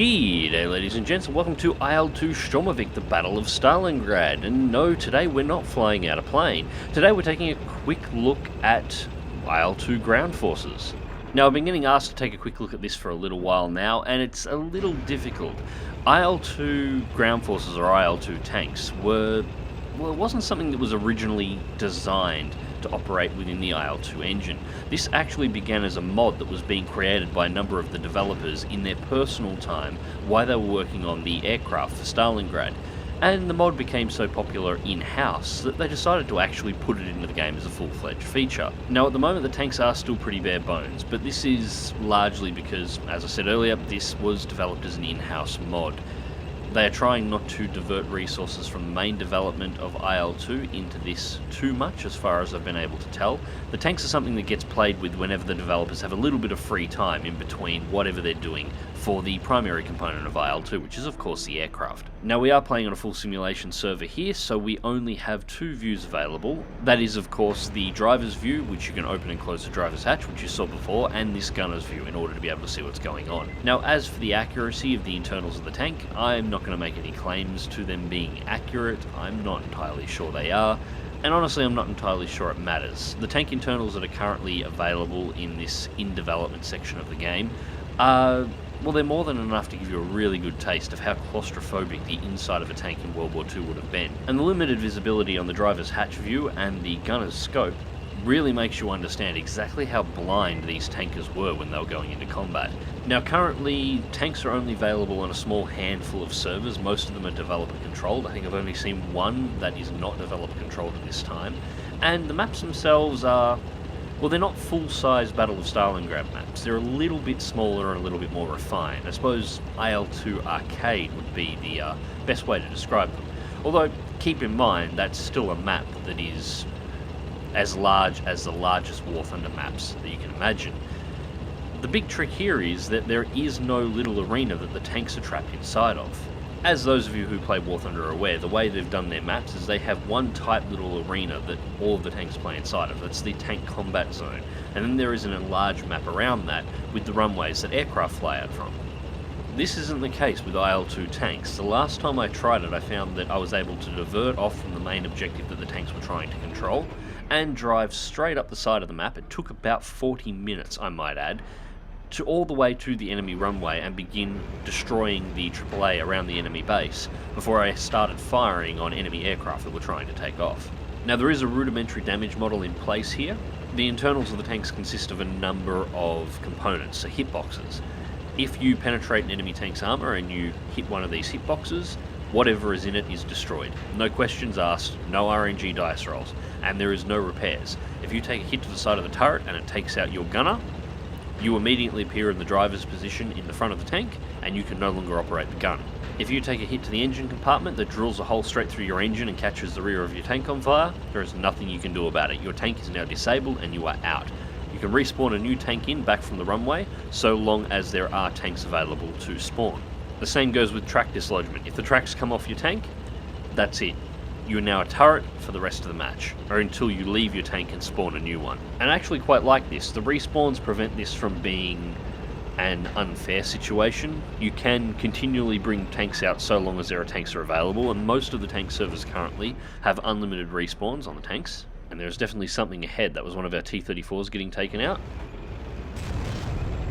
G'day ladies and gents, and welcome to IL-2 Sturmovik, the Battle of Stalingrad. And no, today we're not flying out a plane. Today we're taking a quick look at IL-2 ground forces. Now, I've been getting asked to take a quick look at this for a little while now, and it's a little difficult. IL-2 ground forces, or IL-2 tanks, it wasn't something that was originally designed to operate within the IL-2 engine. This actually began as a mod that was being created by a number of the developers in their personal time while they were working on the aircraft for Stalingrad. And the mod became so popular in-house that they decided to actually put it into the game as a full-fledged feature. Now, at the moment the tanks are still pretty bare bones, but this is largely because, as I said earlier, this was developed as an in-house mod. They are trying not to divert resources from the main development of IL-2 into this too much, as far as I've been able to tell. The tanks are something that gets played with whenever the developers have a little bit of free time in between whatever they're doing for the primary component of IL-2, which is of course the aircraft. Now, we are playing on a full simulation server here, so we only have two views available. That is of course the driver's view, which you can open and close the driver's hatch, which you saw before, and this gunner's view in order to be able to see what's going on. Now, as for the accuracy of the internals of the tank, I'm not going to make any claims to them being accurate. I'm not entirely sure they are, and honestly I'm not entirely sure it matters. The tank internals that are currently available in this in-development section of the game are, well, they're more than enough to give you a really good taste of how claustrophobic the inside of a tank in World War II would have been. And the limited visibility on the driver's hatch view and the gunner's scope really makes you understand exactly how blind these tankers were when they were going into combat. Now, currently tanks are only available on a small handful of servers. Most of them are developer controlled. I think I've only seen one that is not developer controlled at this time. And the maps themselves are, well, they're not full-size Battle of Stalingrad maps. They're a little bit smaller and a little bit more refined. I suppose IL-2 Arcade would be the best way to describe them. Although, keep in mind, that's still a map that is as large as the largest War Thunder maps that you can imagine. The big trick here is that there is no little arena that the tanks are trapped inside of. As those of you who play War Thunder are aware, the way they've done their maps is they have one tight little arena that all of the tanks play inside of. That's the tank combat zone. And then there is an enlarged map around that with the runways that aircraft fly out from. This isn't the case with IL-2 tanks. The last time I tried it, I found that I was able to divert off from the main objective that the tanks were trying to control and drive straight up the side of the map. It took about 40 minutes, I might add, to all the way to the enemy runway and begin destroying the AAA around the enemy base before I started firing on enemy aircraft that were trying to take off. Now, there is a rudimentary damage model in place here. The internals of the tanks consist of a number of components, so hitboxes. If you penetrate an enemy tank's armour and you hit one of these hitboxes, whatever is in it is destroyed. No questions asked, no RNG dice rolls, and there is no repairs. If you take a hit to the side of the turret and it takes out your gunner, you immediately appear in the driver's position in the front of the tank, and you can no longer operate the gun. If you take a hit to the engine compartment that drills a hole straight through your engine and catches the rear of your tank on fire, there is nothing you can do about it. Your tank is now disabled and you are out. You can respawn a new tank in back from the runway, so long as there are tanks available to spawn. The same goes with track dislodgement. If the tracks come off your tank, that's it. You're now a turret for the rest of the match, or until you leave your tank and spawn a new one. And I actually quite like this. The respawns prevent this from being an unfair situation. You can continually bring tanks out so long as there are tanks are available, and most of the tank servers currently have unlimited respawns on the tanks. And there's definitely something ahead. That was one of our T-34s getting taken out.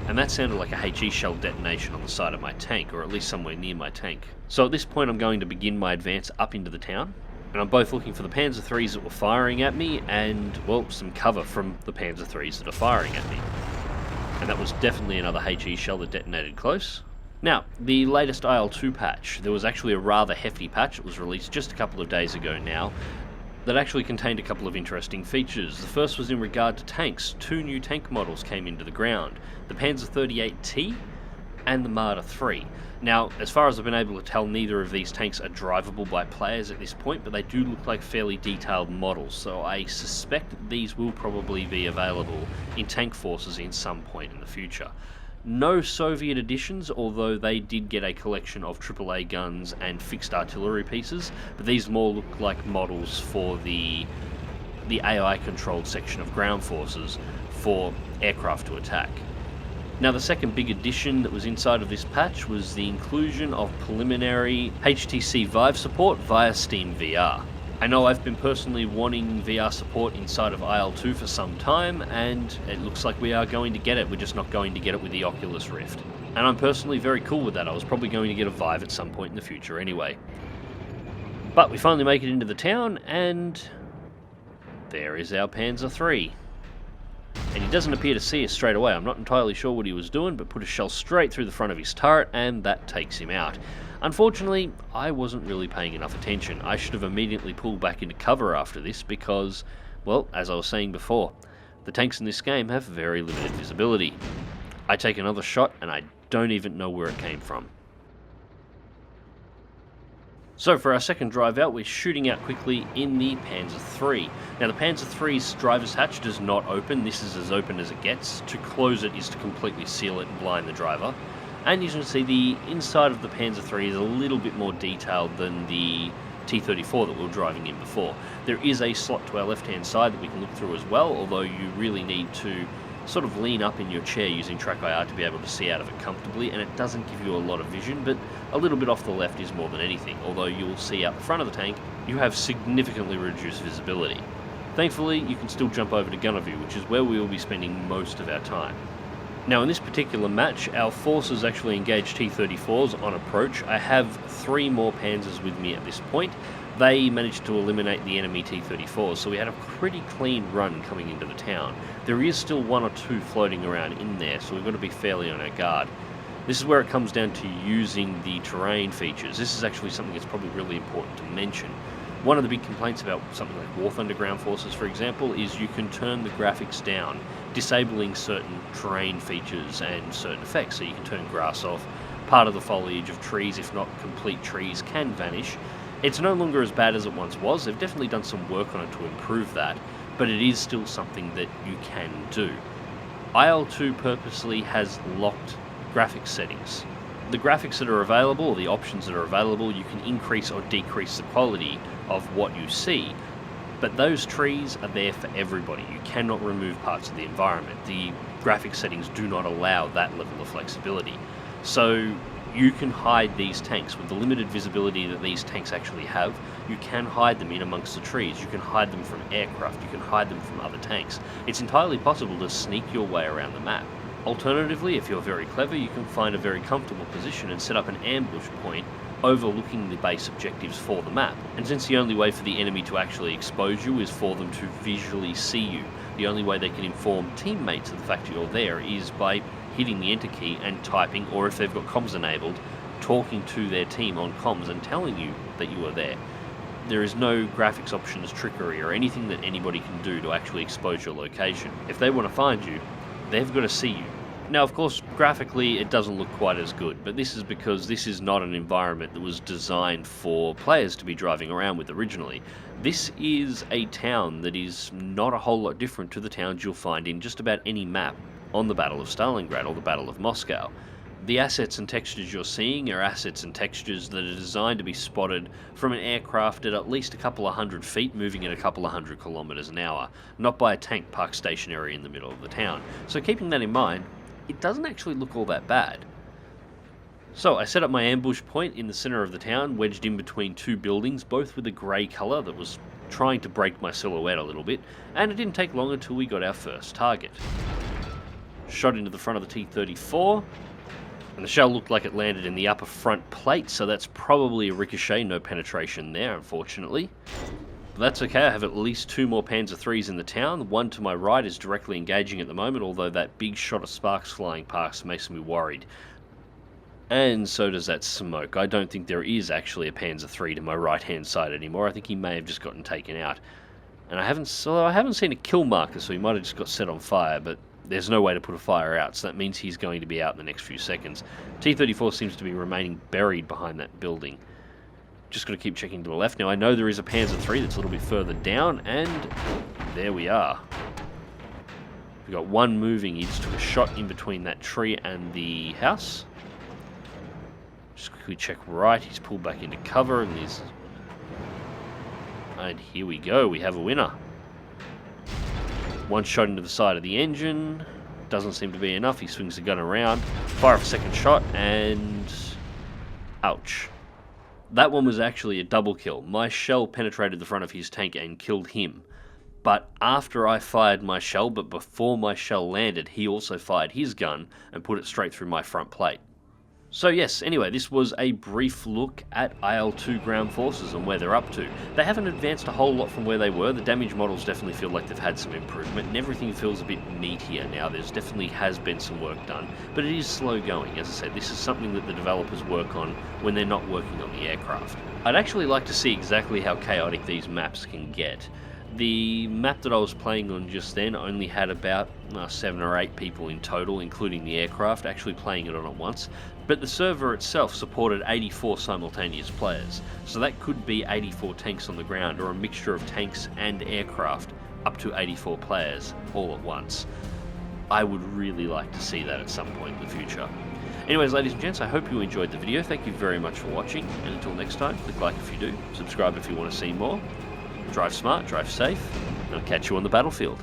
And that sounded like a HE shell detonation on the side of my tank, or at least somewhere near my tank. So at this point I'm going to begin my advance up into the town, and I'm both looking for the Panzer IIIs that were firing at me and, well, some cover from the Panzer IIIs that are firing at me. And that was definitely another HE shell that detonated close. Now, the latest IL-2 patch, there was actually a rather hefty patch that was released just a couple of days ago now, that actually contained a couple of interesting features. The first was in regard to tanks. Two new tank models came into the ground, the Panzer 38T and the Marder 3. Now, as far as I've been able to tell, neither of these tanks are drivable by players at this point, but they do look like fairly detailed models, so I suspect that these will probably be available in tank forces in some point in the future. No Soviet editions, although they did get a collection of AAA guns and fixed artillery pieces, but these more look like models for the AI-controlled section of ground forces for aircraft to attack. Now, the second big addition that was inside of this patch was the inclusion of preliminary HTC Vive support via Steam VR. I know I've been personally wanting VR support inside of IL-2 for some time, and it looks like we are going to get it. We're just not going to get it with the Oculus Rift. And I'm personally very cool with that. I was probably going to get a Vive at some point in the future anyway. But we finally make it into the town, and there is our Panzer III. And he doesn't appear to see us straight away. I'm not entirely sure what he was doing, but put a shell straight through the front of his turret, and that takes him out. Unfortunately, I wasn't really paying enough attention. I should have immediately pulled back into cover after this because, well, as I was saying before, the tanks in this game have very limited visibility. I take another shot, and I don't even know where it came from. So for our second drive out, we're shooting out quickly in the Panzer III. Now the Panzer III's driver's hatch does not open. This is as open as it gets. To close it is to completely seal it and blind the driver. And you can see the inside of the Panzer III is a little bit more detailed than the T-34 that we were driving in before. There is a slot to our left-hand side that we can look through as well, although you really need to sort of lean up in your chair using track IR to be able to see out of it comfortably, and it doesn't give you a lot of vision, but a little bit off the left is more than anything. Although you will see out the front of the tank, you have significantly reduced visibility. Thankfully, you can still jump over to gunner view, which is where we will be spending most of our time. Now in this particular match, our forces actually engaged T-34s on approach. I have 3 more Panzers with me at this point. They managed to eliminate the enemy T-34s, so we had a pretty clean run coming into the town. There is still 1 or 2 floating around in there, so we've got to be fairly on our guard. This is where it comes down to using the terrain features. This is actually something that's probably really important to mention. One of the big complaints about something like War Thunder Ground Forces, for example, is you can turn the graphics down, disabling certain terrain features and certain effects. So you can turn grass off, part of the foliage of trees, if not complete trees, can vanish. It's no longer as bad as it once was. They've definitely done some work on it to improve that, but it is still something that you can do. IL-2 purposely has locked graphics settings. The graphics that are available, or the options that are available, you can increase or decrease the quality of what you see, but those trees are there for everybody. You cannot remove parts of the environment. The graphics settings do not allow that level of flexibility. So you can hide these tanks with the limited visibility that these tanks actually have. You can hide them in amongst the trees. You can hide them from aircraft. You can hide them from other tanks. It's entirely possible to sneak your way around the map. Alternatively, if you're very clever, you can find a very comfortable position and set up an ambush point overlooking the base objectives for the map. And since the only way for the enemy to actually expose you is for them to visually see you, the only way they can inform teammates of the fact that you're there is by hitting the enter key and typing, or if they've got comms enabled, talking to their team on comms and telling you that you are there. There is no graphics options trickery or anything that anybody can do to actually expose your location. If they want to find you, they've got to see you. Now, of course, graphically it doesn't look quite as good, but this is because this is not an environment that was designed for players to be driving around with originally. This is a town that is not a whole lot different to the towns you'll find in just about any map on the Battle of Stalingrad or the Battle of Moscow. The assets and textures you're seeing are assets and textures that are designed to be spotted from an aircraft at least a couple of 100 feet moving at a couple of 100 kilometers an hour, not by a tank parked stationary in the middle of the town. So keeping that in mind, it doesn't actually look all that bad. So I set up my ambush point in the center of the town, wedged in between 2 buildings, both with a grey colour that was trying to break my silhouette a little bit, and it didn't take long until we got our first target. Shot into the front of the T-34, and the shell looked like it landed in the upper front plate, so that's probably a ricochet, no penetration there, unfortunately. But that's okay, I have at least 2 more Panzer IIIs in the town. One to my right is directly engaging at the moment, although that big shot of sparks flying past makes me worried. And so does that smoke. I don't think there is actually a Panzer III to my right-hand side anymore. I think he may have just gotten taken out. And I haven't seen a kill marker, so he might have just got set on fire, but there's no way to put a fire out, so that means he's going to be out in the next few seconds. T-34 seems to be remaining buried behind that building. Just got to keep checking to the left. Now, I know there is a Panzer III that's a little bit further down, and there we are. We've got one moving. He just took a shot in between that tree and the house. Just quickly check right. He's pulled back into cover, and here we go. We have a winner. One shot into the side of the engine. doesn't seem to be enough. He swings the gun around, fire off a second shot, and ouch. That one was actually a double kill. My shell penetrated the front of his tank and killed him. But after I fired my shell, but before my shell landed, he also fired his gun and put it straight through my front plate. So yes, anyway, this was a brief look at IL-2 ground forces and where they're up to. They haven't advanced a whole lot from where they were. The damage models definitely feel like they've had some improvement, and everything feels a bit neater now. There's definitely has been some work done, but it is slow going. As I said, this is something that the developers work on when they're not working on the aircraft. I'd actually like to see exactly how chaotic these maps can get. The map that I was playing on just then only had about 7 or 8 people in total, including the aircraft, actually playing it on at once. But the server itself supported 84 simultaneous players, so that could be 84 tanks on the ground, or a mixture of tanks and aircraft, up to 84 players all at once. I would really like to see that at some point in the future. Anyways, ladies and gents, I hope you enjoyed the video. Thank you very much for watching, and until next time, click like if you do, subscribe if you want to see more. Drive smart, drive safe, and I'll catch you on the battlefield.